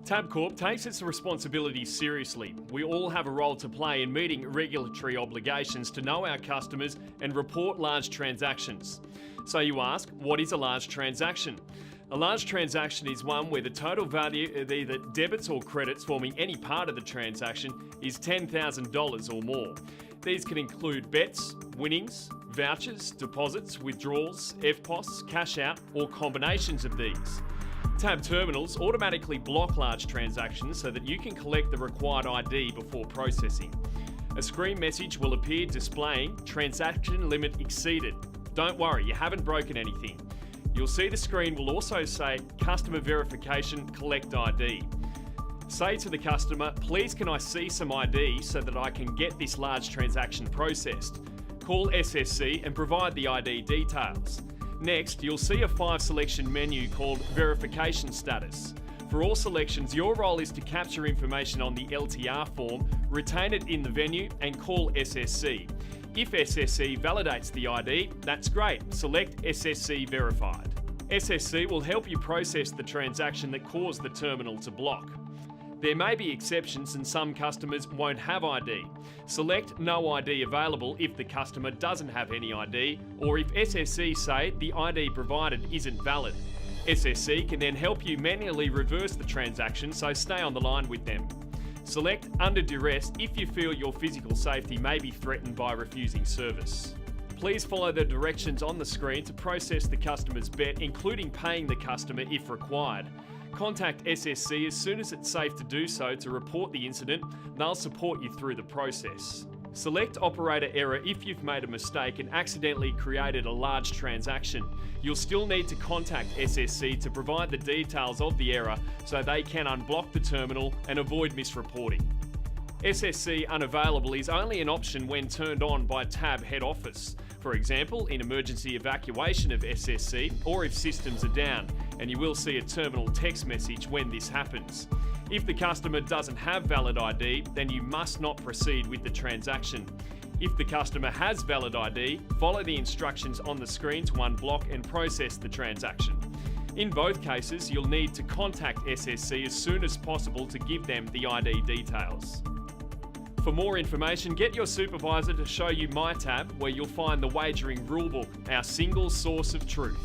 Tabcorp takes its responsibilities seriously. We all have a role to play in meeting regulatory obligations to know our customers and report large transactions. So you ask, what is a large transaction? A large transaction is one where the total value of either debits or credits forming any part of the transaction is $10,000 or more. These can include bets, winnings, vouchers, deposits, withdrawals, FPOS, cash out, or combinations of these. Tab terminals automatically block large transactions so that you can collect the required ID before processing. A screen message will appear displaying transaction limit exceeded. Don't worry, you haven't broken anything. You'll see the screen will also say customer verification, collect ID. Say to the customer, please can I see some ID so that I can get this large transaction processed. Call SSC and provide the ID details. Next, you'll see a 5-selection menu called Verification Status. For all selections, your role is to capture information on the LTR form, retain it in the venue, and call SSC. If SSC validates the ID, that's great. Select SSC Verified. SSC will help you process the transaction that caused the terminal to block. There may be exceptions and some customers won't have ID. Select No ID Available if the customer doesn't have any ID, or if SSC say the ID provided isn't valid. SSC can then help you manually reverse the transaction, so stay on the line with them. Select Under Duress if you feel your physical safety may be threatened by refusing service. Please follow the directions on the screen to process the customer's bet, including paying the customer if required. Contact SSC as soon as it's safe to do so to report the incident. They'll support you through the process. Select Operator Error if you've made a mistake and accidentally created a large transaction. You'll still need to contact SSC to provide the details of the error so they can unblock the terminal and avoid misreporting. SSC Unavailable is only an option when turned on by Tab Head Office. For example, in emergency evacuation of SSC or if systems are down, and you will see a terminal text message when this happens. If the customer doesn't have valid ID, then you must not proceed with the transaction. If the customer has valid ID, follow the instructions on the screen to unblock and process the transaction. In both cases, you'll need to contact SSC as soon as possible to give them the ID details. For more information, get your supervisor to show you MyTab, where you'll find the Wagering Rulebook, our single source of truth.